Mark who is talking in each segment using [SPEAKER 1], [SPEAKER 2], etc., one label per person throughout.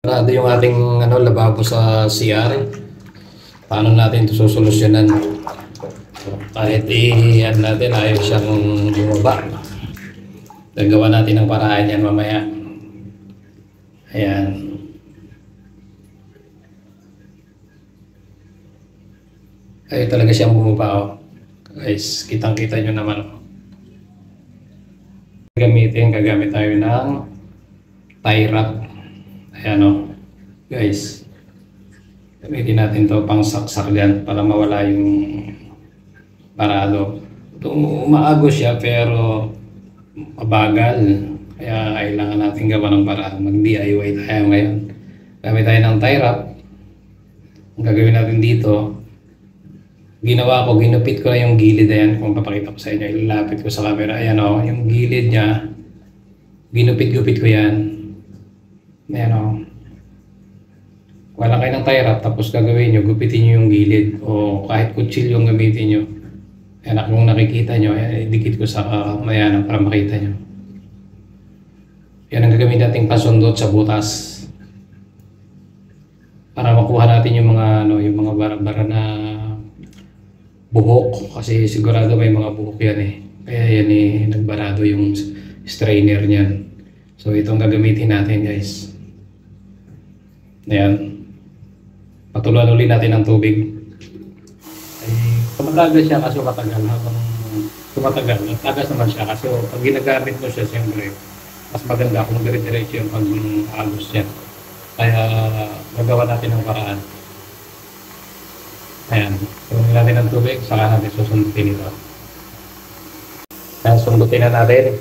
[SPEAKER 1] Sarado yung ating lababo sa CR. Paano natin ito susolusyonan? Kahit i-add natin, ayaw siyang bumaba. Gagawa natin ng paraan yan mamaya. Ayan. Ayaw talaga siyang bumaba, oh. Guys, kitang-kita nyo naman, oh. Gagamit tayo ng tie wrap. Ayan, oh. Guys, gamitin natin to pang saksak yan para mawala yung parado. Umaagos siya pero mabagal. Kaya kailangan natin gawa ng paraan. Mag-DIY tayo ngayon. Gamit tayo ng tie wrap. Ang gagawin natin dito, ginupit ko na yung gilid. Ayan, kung papakita ko sa inyo, ilalapit ko sa camera. Ayan, oh, yung gilid niya, ginupit-gupit ko yan. Ayan, oh. Wala kayo ng tie wrap, tapos gagawin nyo, gupitin nyo yung gilid o kahit kutsilyo yung gamitin nyo. Ayan, kung nakikita nyo, ayan, idikit ko sa mayan para makita nyo. Yan ang gagawin nating pasundot sa butas para makuha natin yung mga yung mga bara-bara na buhok, kasi sigurado may mga buhok yan eh. Kaya yan eh, nagbarado yung strainer niyan. So itong gagamitin natin, guys. Ayan. Patuluan ulit natin ng tubig. Ay, tumatagal siya kasi matagal. Habang tumatagal, nagtagas naman siya kasi pag ginagamit mo siya, siyempre, mas maganda kung dire-diretso yung pag-agos siya. Kaya gagawa natin ng paraan. Ayan, tuloy natin ng tubig, saka natin susundutin ito. Ayan, sundutin na natin.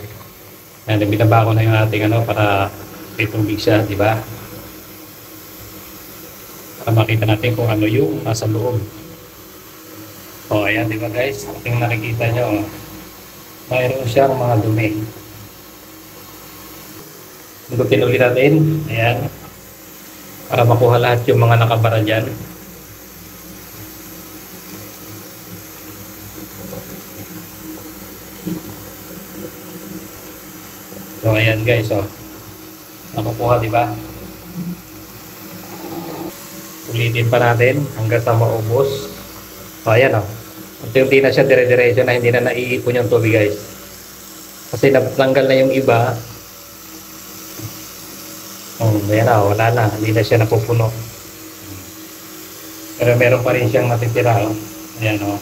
[SPEAKER 1] Ayan, binaba ko na yung ating para may tubig siya, di ba? Para makita natin kung ano yung nasa loob. O, ayan, di ba guys? Ating nakikita nyo, mayroon siyang mga dumi. Sundutin ulit natin. Ayan. Para makuha lahat yung mga nakabara dyan. So, ayan guys, oh. Nakukuha, di ba? Ulitin pa natin hanggang sa maubos. So, ayan, oh. Unti-unti na siya dire-diretso na hindi na naiipon yung tubig, guys. Kasi natanggal na yung iba. Ayan, oh. Wala na. Hindi na siya napupuno. Pero meron pa rin siyang natitira, oh. Ayan, oh.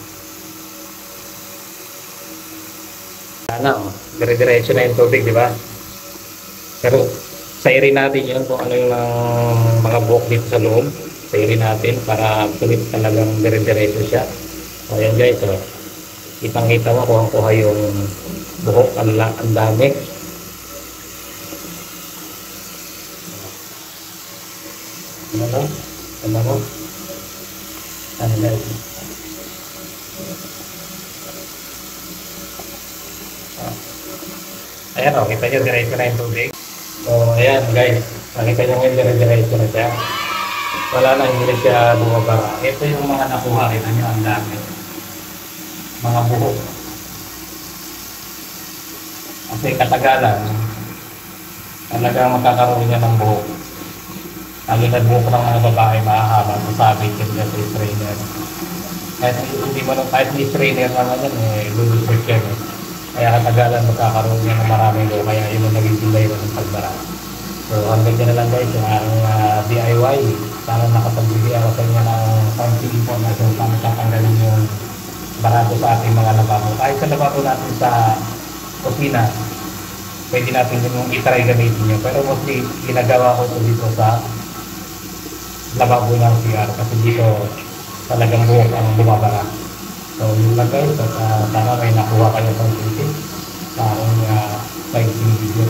[SPEAKER 1] Wala na, oh. Dire-diretso na yung tubig, di ba? Pero sairin natin yun kung ano yung mga buhok dito sa loob. Sairin natin para tulit talagang dire-diretso siya. So ayan guys, so, kitang-kita mo kung kuha yung buhok, ang dami. Ano mo? Ano guys? Ayan o, kita nyo diretso na yung tubig. So, ayan guys, nakita nyo ngayon dire-diretso na siya. Wala na, hindi na siya bumaba. Ito yung mga nakuha, kita nyo ang dami. Mga buhok. Kasi katagalan, talagang magkakaroon niya ng buhok. Lalo na buhok ng mga babae, mahahaba, masabit yun niya sa strainer. Kahit may strainer naman yan, lulusot yan eh. Kaya katagalan magkakaroon niya ng maraming buhok, kaya yun ang naging delay ng pagbara. So hanggang dyan na lang guys yung aking DIY. Sana nakapagbigay ako sa inyo ng konting information paano tatanggalin yung barado sa ating mga lababo. Kahit sa lababo natin sa kusina, pwede natin yung itry gamitin nyo. Pero mostly ginagawa ko ito dito sa lababo ng CR kasi dito talagang buhok ang bumabara. So yun lang guys, at sana may nakuha kayo sa tips sa aking video.